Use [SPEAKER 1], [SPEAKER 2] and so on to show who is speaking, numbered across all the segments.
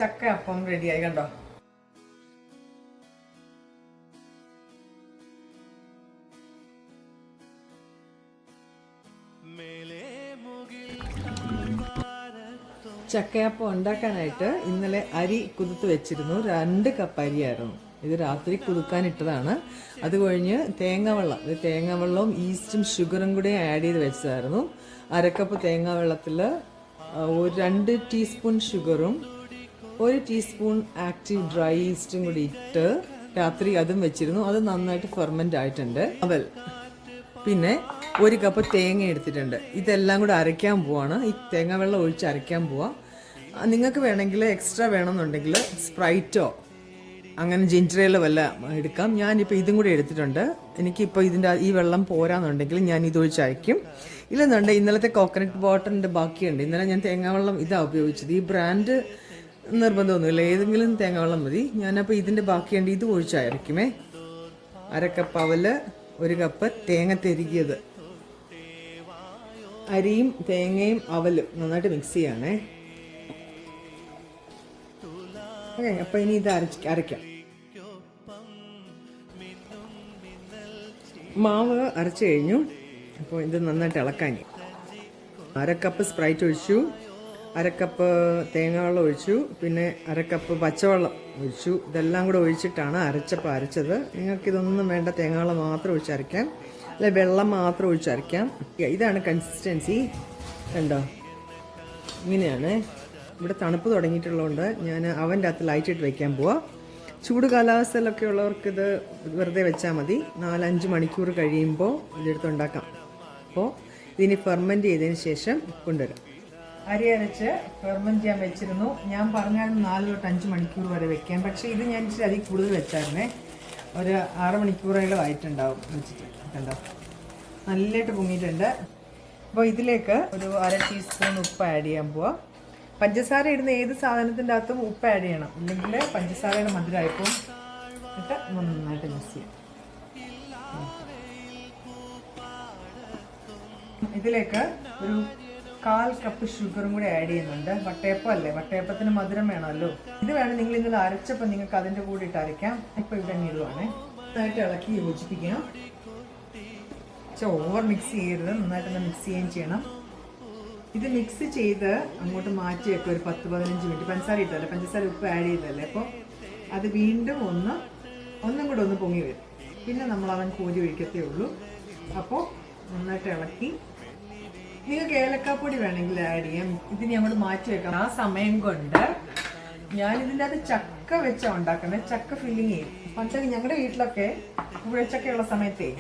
[SPEAKER 1] ചക്കയപ്പം റെഡിയായി കണ്ടോ. ചക്കയപ്പം ഉണ്ടാക്കാനായിട്ട് ഇന്നലെ അരി കുതിർത്ത് വെച്ചിരുന്നു. 2 കപ്പ് അരിയായിരുന്നു. ഇത് രാത്രി കുതിർക്കാനിട്ടതാണ്. അത് കഴിഞ്ഞ് തേങ്ങാവെള്ളവും ഈസ്റ്റും ഷുഗറും കൂടി ആഡ് ചെയ്ത് വെച്ചതായിരുന്നു. 1/2 കപ്പ് തേങ്ങാവെള്ളത്തിൽ 2 ടീസ്പൂൺ ഷുഗറും 1 ടീസ്പൂൺ ആക്റ്റീവ് ഡ്രൈ ഈസ്റ്റും കൂടി ഇട്ട് രാത്രി അതും വെച്ചിരുന്നു. അത് നന്നായിട്ട് ഫെർമെൻ്റ് ആയിട്ടുണ്ട്. അവൽ പിന്നെ 1 കപ്പ് തേങ്ങ എടുത്തിട്ടുണ്ട്. ഇതെല്ലാം കൂടെ അരയ്ക്കാൻ പോവാണ്. ഈ തേങ്ങാവെള്ളം ഒഴിച്ച് അരയ്ക്കാൻ പോവാം. നിങ്ങൾക്ക് വേണമെങ്കിൽ എക്സ്ട്രാ വേണമെന്നുണ്ടെങ്കിൽ സ്പ്രൈറ്റോ അങ്ങനെ ജിഞ്ചറേലോ വല്ല എടുക്കാം. ഞാനിപ്പോൾ ഇതും കൂടി എടുത്തിട്ടുണ്ട്. എനിക്കിപ്പോൾ ഈ വെള്ളം പോരാന്നുണ്ടെങ്കിൽ ഞാൻ ഇതൊഴിച്ച് അരയ്ക്കും. ഇല്ലെന്നുണ്ടെങ്കിൽ ഇന്നലത്തെ കോക്കനട്ട് വാട്ടറിൻ്റെ ബാക്കിയുണ്ട്. ഇന്നലെ ഞാൻ തേങ്ങാവെള്ളം ഇതാണ് ഉപയോഗിച്ചത്. ഈ ബ്രാൻഡ് നിർബന്ധമൊന്നുമില്ല, ഏതെങ്കിലും തേങ്ങാവെള്ളം മതി. ഞാനപ്പോൾ ഇതിൻ്റെ ബാക്കിയുണ്ട്, ഇത് ഒഴിച്ച് അരയ്ക്കുമേ. 1/2 കപ്പ് അവല്, 1 കപ്പ് തേങ്ങ തിരുകിയത്. അരിയും തേങ്ങയും അവലും നന്നായിട്ട് മിക്സ് ചെയ്യണേ. ഓക്കെ, അപ്പോൾ ഇനി ഇത് അരയ്ക്കാം. മാവ് അരച്ചു കഴിഞ്ഞു. അപ്പോൾ ഇത് നന്നായിട്ട് ഇളക്കാൻ 1/2 കപ്പ് സ്പ്രൈറ്റ് ഒഴിച്ചു, 1/2 കപ്പ് തേങ്ങാവെള്ളം ഒഴിച്ചു, പിന്നെ 1/2 കപ്പ് പച്ചവെള്ളം ഒഴിച്ചു. ഇതെല്ലാം കൂടെ ഒഴിച്ചിട്ടാണ് അരച്ചത്. നിങ്ങൾക്കിതൊന്നും വേണ്ട, തേങ്ങാവെള്ളം മാത്രം ഒഴിച്ച് അരയ്ക്കാം, അല്ലെ വെള്ളം മാത്രം ഒഴിച്ച് അരയ്ക്കാം. ഇതാണ് കൺസിസ്റ്റൻസി. കണ്ടോ, ഇങ്ങനെയാണ്. ഇവിടെ തണുപ്പ് തുടങ്ങിയിട്ടുള്ളതുകൊണ്ട് ഞാൻ അവൻ്റെ അകത്ത് ലൈറ്റിട്ട് വയ്ക്കാൻ പോവാം. ചൂട് കാലാവസ്ഥയിലൊക്കെ ഉള്ളവർക്കിത് വെറുതെ വെച്ചാൽ മതി. 4-5 മണിക്കൂർ കഴിയുമ്പോൾ ഇതെടുത്ത് ഉണ്ടാക്കാം. അപ്പോൾ ഇതിനി ഫെർമെൻറ്റ് ചെയ്തതിന് ശേഷം കൊണ്ടുവരാം. അരി അരച്ച് ഫെർമെൻറ്റ് ചെയ്യാൻ വെച്ചിരുന്നു. ഞാൻ പറഞ്ഞായിരുന്നു 4-5 മണിക്കൂർ വരെ വെക്കാൻ. പക്ഷേ ഇത് ഞാൻ ഇച്ചിരി അതിൽ കൂടുതൽ വെച്ചായിരുന്നേ. ഒരു 6 മണിക്കൂറേലും ആയിട്ടുണ്ടാവും വെച്ചിട്ട്. കണ്ടോ, നല്ലതായിട്ട് പൊങ്ങിയിട്ടുണ്ട്. അപ്പോൾ ഇതിലേക്ക് ഒരു 1/2 ടീസ്പൂൺ ഉപ്പ് ആഡ് ചെയ്യാൻ പോവാം. പഞ്ചസാര ഇടുന്ന ഏത് സാധനത്തിൻ്റെ അകത്തും ഉപ്പ് ആഡ് ചെയ്യണം, ഇല്ലെങ്കിൽ പഞ്ചസാരയുടെ മധുരമായിപ്പോൾ എന്നിട്ട് നന്നായിട്ട് മിക്സ് ചെയ്യാം. ഇതിലേക്ക് ഒരു 1/4 കപ്പ് ഷുഗറും കൂടി ആഡ് ചെയ്യുന്നുണ്ട്. വട്ടയപ്പം അല്ലേ, വട്ടയപ്പത്തിന് മധുരം വേണമല്ലോ. ഇത് വേണം നിങ്ങൾ ഇന്നലെ അരച്ചപ്പോൾ നിങ്ങൾക്ക് അതിൻ്റെ കൂടെ ഇട്ട് അരയ്ക്കാം. ഇപ്പോൾ ഇവിടെ ഇടുവാണേ. നന്നായിട്ട് ഇളക്കി യോജിപ്പിക്കാം. ഓവർ മിക്സ് ചെയ്യരുത്, നന്നായിട്ട് മിക്സ് ചെയ്യുകയും ചെയ്യണം. ഇത് മിക്സ് ചെയ്ത് അങ്ങോട്ട് മാറ്റി വെക്കുക ഒരു 10-15 മിനിറ്റ്. പഞ്ചസാര ഇട്ടല്ലേ, പഞ്ചസാര ഉപ്പ് ആഡ് ചെയ്തല്ലേ. അപ്പോൾ അത് വീണ്ടും ഒന്നും കൂടെ ഒന്ന് പൊങ്ങി വരും. പിന്നെ നമ്മൾ അവൻ കോരി ഒഴിക്കത്തേ ഉള്ളൂ. അപ്പോൾ നന്നായിട്ട് ഇളക്കി. നിങ്ങൾക്ക് ഏലക്കാപ്പൊടി വേണമെങ്കിൽ ആഡ് ചെയ്യാം. ഇതിന് അങ്ങോട്ട് മാറ്റി വെക്കാം. ആ സമയം കൊണ്ട് ഞാനിതിൻ്റെ അത് ചക്ക വെച്ചാണ് ഉണ്ടാക്കുന്നത്. ചക്ക ഫില്ലിങ് ചെയ്യും. പണ്ട് ഞങ്ങളുടെ വീട്ടിലൊക്കെ കുഴച്ചക്കയുള്ള സമയത്തേ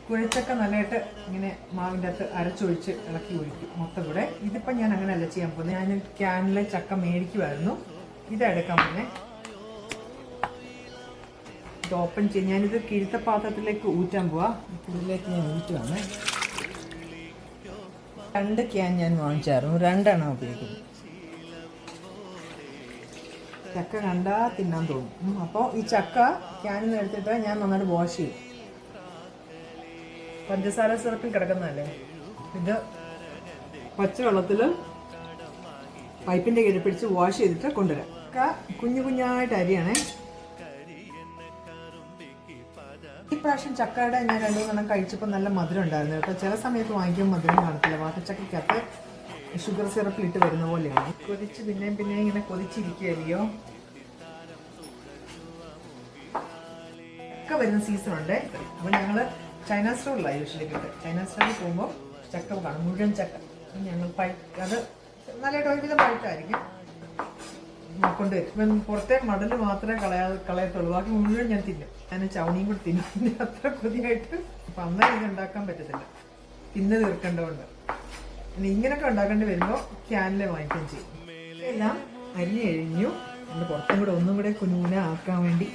[SPEAKER 1] കുഴച്ചക്ക നല്ലതായിട്ട് ഇങ്ങനെ മാവിൻ്റെ അകത്ത് അരച്ചൊഴിച്ച് ഇളക്കി ഒഴിക്കും മൊത്തം കൂടെ. ഇതിപ്പോൾ ഞാൻ അങ്ങനെയല്ല ചെയ്യാൻ പോകുന്നത്. ഞാൻ ക്യാനിലെ ചക്ക മേടിക്കുമായിരുന്നു. ഇതെടുക്കാൻ പോകുന്നത്. ഇത് ഓപ്പൺ ചെയ്യും. ഞാനിത് കിഴുത്ത പാത്രത്തിലേക്ക് ഊറ്റാൻ പോവാം. ഇതിലേക്ക് ഞാൻ ഊറ്റുവാണ്. 2 ക്യാൻ ഞാൻ വാങ്ങിച്ചായിരുന്നു. 2 എണ്ണം ഉപയോഗിക്കുന്നത്. ചക്ക കണ്ടാൽ തിന്നാൻ തോന്നും. അപ്പോൾ ഈ ചക്ക ക്യാനിൽ നിന്ന് എടുത്തിട്ട് ഞാൻ നന്നായിട്ട് വാഷ് ചെയ്യും. പഞ്ചസാര സിറപ്പിൽ കിടക്കുന്നതല്ലേ. ഇത് പച്ചവെള്ളത്തിൽ പൈപ്പിൻ്റെ കീഴിൽ പിടിച്ച് വാഷ് ചെയ്തിട്ട് കൊണ്ടുവരാം. കുഞ്ഞായിട്ട് അരിയാണേ. ഈ പ്രാവശ്യം ചക്കയുടെ ഞാൻ 2-3 കഴിച്ചപ്പോൾ നല്ല മധുരം ഉണ്ടായിരുന്നു കേട്ടോ. ചില സമയത്ത് വാങ്ങിക്കുമ്പോൾ മധുരം കാണത്തില്ല. വാട്ടച്ചക്കയ്ക്കകത്ത് ഷുഗർ സിറപ്പിലിട്ട് വരുന്ന പോലെയാണ്. കൊതിച്ച് പിന്നെയും ഇങ്ങനെ കൊതിച്ചിരിക്കുകയല്ലയോ. ചക്ക വരുന്ന സീസണുണ്ട്. അപ്പോൾ ഞങ്ങൾ ചൈന സ്റ്റോറിലാണ് യൂഷ്വലി കിട്ടുക. ചൈന സ്റ്റോറിൽ പോകുമ്പോൾ ചക്ക കാണും, മുഴുവൻ ചക്ക. ഞങ്ങൾ അത് നല്ലതായിട്ട് ഒരുവിധം പഴുത്തായിരിക്കും കൊണ്ടുവരും. പുറത്തെ മടൽ മാത്രമേ കളയത്തുള്ളൂ, ബാക്കി മുഴുവൻ ഞാൻ തിന്നും. ഞാൻ ചവണിയും കൂടി തിന്നും. അത്ര കൊതിയായിട്ട് അപ്പം അന്നേരം ഇത് ഉണ്ടാക്കാൻ പറ്റത്തില്ല, തിന്ന് തീർക്കേണ്ടതുകൊണ്ട്. പിന്നെ ഇങ്ങനെയൊക്കെ ഉണ്ടാക്കേണ്ടി വരുമ്പോൾ ക്യാനിലെ വാങ്ങിക്കുകയും ചെയ്യും. എല്ലാം അരിഞ്ഞ് കഴിഞ്ഞു. അതിൻ്റെ പുറത്തും കൂടെ ഒന്നും കൂടെ കുഞ്ഞുന ആക്കാൻ വേണ്ടി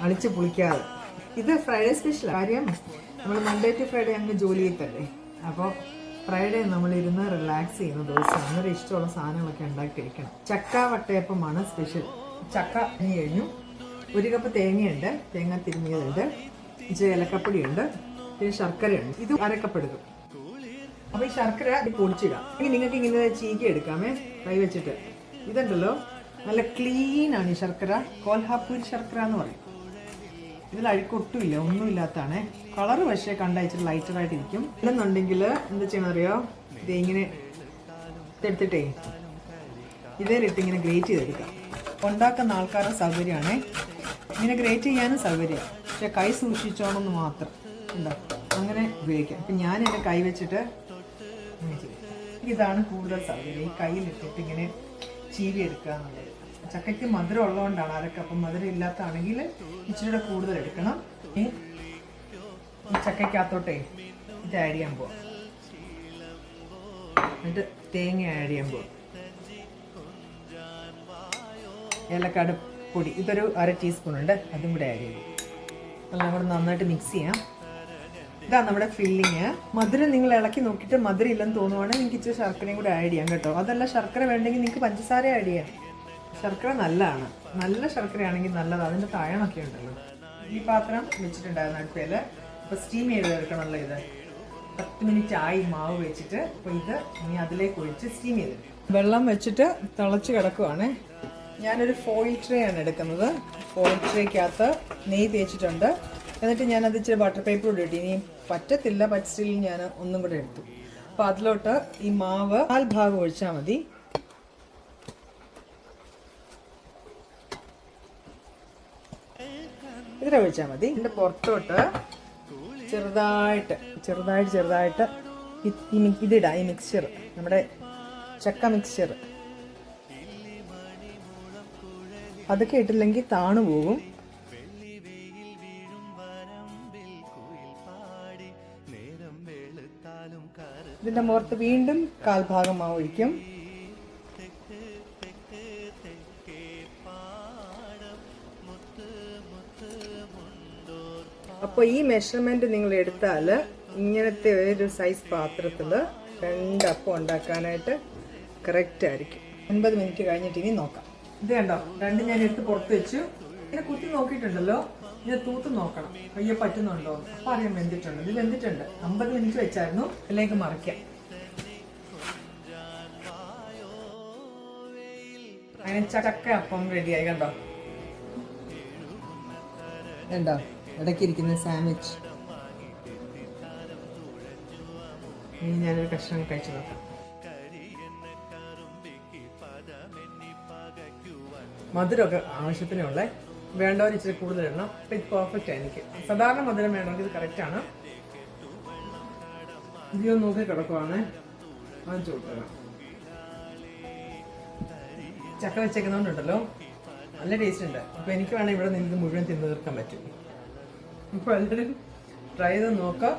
[SPEAKER 1] അളിച്ച് പുളിക്കാതെ. ഇത് ഫ്രൈഡേ സ്പെഷ്യൽ കാര്യം. നമ്മൾ മൺഡേ ടു ഫ്രൈഡേ അങ്ങ് ജോലി ചെയ്തല്ലേ. അപ്പോൾ ഫ്രൈഡേ നമ്മളിരുന്ന് റിലാക്സ് ചെയ്യുന്ന ദിവസം അന്നേരം ഇഷ്ടമുള്ള സാധനങ്ങളൊക്കെ ഉണ്ടാക്കി കഴിക്കണം. ചക്ക വട്ടയപ്പമാണ് സ്പെഷ്യൽ. ചക്ക അരിഞ്ഞ് കഴിഞ്ഞു. 1 കപ്പ് തേങ്ങയുണ്ട്, തേങ്ങ തിരുമിയതുണ്ട്, ഇച്ചിരി ഏലക്കപ്പൊടിയുണ്ട്, പിന്നെ ശർക്കരയുണ്ട്. ഇത് 1/2 കപ്പ് എടുക്കും. അപ്പോൾ ഈ ശർക്കര പൊടിച്ചിടാം. നിങ്ങൾക്ക് ഇങ്ങനെ ചീക്കി എടുക്കാമേ കൈ വെച്ചിട്ട്. ഇതുണ്ടല്ലോ നല്ല ക്ലീനാണ് ഈ ശർക്കര. കോൽഹാപ്പൂരി ശർക്കര എന്ന് പറയും. ഇതിൽ അഴുക്കൊട്ടുമില്ല, ഒന്നുമില്ലാത്തതാണ്. കളറ് പക്ഷേ കണ്ടയച്ചിട്ട് ലൈറ്ററായിട്ടിരിക്കും. ഇല്ലെന്നുണ്ടെങ്കിൽ എന്താ ചെയ്യണം അറിയോ? ഇത് ഇങ്ങനെ എടുത്തിട്ടേ ഇതേലിട്ട് ഇങ്ങനെ ഗ്രേറ്റ് ചെയ്തെടുക്കാം. ഉണ്ടാക്കുന്ന ആൾക്കാരുടെ സൗകര്യമാണേ. ഇങ്ങനെ ഗ്രേറ്റ് ചെയ്യാനും സൗകര്യമാണ്, പക്ഷെ കൈ സൂക്ഷിച്ചോണമെന്ന് മാത്രം ഉണ്ടാക്കും. അങ്ങനെ ഉപയോഗിക്കാം. ഇപ്പം ഞാൻ എൻ്റെ കൈ വെച്ചിട്ട് ഇങ്ങനെ ചെയ്യും. ഇതാണ് കൂടുതൽ സൗകര്യം, ഈ കയ്യിലിട്ടിട്ട് ഇങ്ങനെ ചീവി എടുക്കുക എന്നുള്ളത്. ചക്കയ്ക്ക് മധുരം ഉള്ളതുകൊണ്ടാണ് അരക്ക്. അപ്പം മധുരം ഇല്ലാത്തതാണെങ്കിൽ ഇച്ചിരി കൂടുതൽ എടുക്കണം. ഈ ചക്കയ്ക്കകത്തോട്ടേ ഇത് ആഡ് ചെയ്യാൻ പോവാം. എന്നിട്ട് തേങ്ങ ആഡ് ചെയ്യാൻ പോവാം. ഏലക്കാട് പൊടി ഇതൊരു 1/2 ടീസ്പൂൺ ഉണ്ട്, അതും കൂടെ ആഡ് ചെയ്യും. എല്ലാം കൂടെ നന്നായിട്ട് മിക്സ് ചെയ്യാം. ഇതാണ് നമ്മുടെ ഫില്ലിങ്. മധുരം നിങ്ങൾ ഇളക്കി നോക്കിയിട്ട് മധുരം ഇല്ലെന്ന് തോന്നുവാണെങ്കിൽ നിങ്ങൾക്ക് ഇച്ചിരി ശർക്കരയും കൂടെ ആഡ് ചെയ്യാം കേട്ടോ. അതല്ല ശർക്കര വേണ്ടെങ്കിൽ നിങ്ങൾക്ക് പഞ്ചസാര ആഡ് ചെയ്യാം. ശർക്കര നല്ലതാണ്, നല്ല ശർക്കരയാണെങ്കിൽ നല്ലതാണ്. അതിൻ്റെ താഴണൊക്കെ ഉണ്ടല്ലോ. ഈ പാത്രം വെച്ചിട്ടുണ്ടായിരുന്നു അടുപ്പയിൽ. ഇപ്പോൾ സ്റ്റീം ചെയ്തെടുക്കണമല്ലോ. ഇത് 10 മിനിറ്റ് ആയി മാവ് വെച്ചിട്ട്. അപ്പോൾ ഇത് ഇനി അതിലേക്ക് ഒഴിച്ച് സ്റ്റീം ചെയ്ത് വെള്ളം വെച്ചിട്ട് തിളച്ച് കിടക്കുവാണ്. ഞാനൊരു ഫോയിൽ ട്രേ ആണ് എടുക്കുന്നത്. ഫോയിൽ ട്രേക്കകത്ത് നെയ്യ് തേച്ചിട്ടുണ്ട്. എന്നിട്ട് ഞാനത് ഇച്ചിരി ബട്ടർ പേപ്പർ കൂടെ ഇട്ടു. ഇനി പറ്റത്തില്ല, പറ്റിൽ ഞാൻ ഒന്നും കൂടെ എടുത്തു. അപ്പോൾ അതിലോട്ട് ഈ മാവ് 4 ഭാഗം ഒഴിച്ചാൽ മതി. ഇതിൽ ഒഴിച്ചാൽ മതി. ഇതിൻ്റെ പുറത്തോട്ട് ചെറുതായിട്ട് ഇതിടാം. ഈ മിക്സ്ചർ, നമ്മുടെ ചക്ക മിക്സ്ചർ അതൊക്കെ ഇട്ടില്ലെങ്കിൽ താണു പോകും. ഇതിൻ്റെ മുഖത്ത് വീണ്ടും 1/4 ഭാഗം മാവ് ഒഴിക്കും. അപ്പോൾ ഈ മെഷർമെൻറ്റ് നിങ്ങൾ എടുത്താൽ ഇങ്ങനത്തെ ഒരു സൈസ് പാത്രത്തിൽ 2 അപ്പം ഉണ്ടാക്കാനായിട്ട് കറക്റ്റ് ആയിരിക്കും. 9 മിനിറ്റ് കഴിഞ്ഞിട്ട് ഇനി നോക്കാം. ഇത് കണ്ടോ, 2 ഞാൻ എടുത്ത് പുറത്ത് വെച്ചു. ഇങ്ങനെ കുത്തി നോക്കിയിട്ടുണ്ടല്ലോ, ഇങ്ങനെ തൂത്ത് നോക്കണം അയ്യോ പറ്റുന്നുണ്ടോ. അപ്പം അറിയാൻ വെന്തിട്ടുണ്ട്. ഇത് വെന്തിട്ടുണ്ട്. 50 മിനിറ്റ് വെച്ചായിരുന്നു. ഇതിലേക്ക് മറിക്കാം. അങ്ങനെ ചക്ക അപ്പം റെഡിയായി. കണ്ടോ ഇടയ്ക്കിരിക്കുന്ന സാൻഡ്വിച്ച്. ഇനി ഞാനൊരു കഷ്ണം കഴിച്ചു നോക്കാം. മധുരമൊക്കെ ആവശ്യത്തിനുള്ള, വേണ്ടവർ ഇച്ചിരി കൂടുതൽ ഇടണം. അപ്പം ഇത് പെർഫെക്റ്റ് ആണ്. എനിക്ക് സാധാരണ മധുരം വേണമെങ്കിൽ ഇത് കറക്റ്റാണ്. ഇതൊന്ന് നോക്കി കിടക്കുവാണ്. വാങ്ങിച്ചു കൊടുക്കണം. ചക്ക വെച്ചേക്കുന്നതുകൊണ്ടുണ്ടല്ലോ നല്ല ടേസ്റ്റ് ഉണ്ട്. അപ്പോൾ എനിക്ക് വേണം ഇവിടെ നിന്ന് മുഴുവൻ തിന്നു തീർക്കാൻ പറ്റും. അപ്പോൾ എല്ലാവരും ട്രൈ ചെയ്ത് നോക്കാം.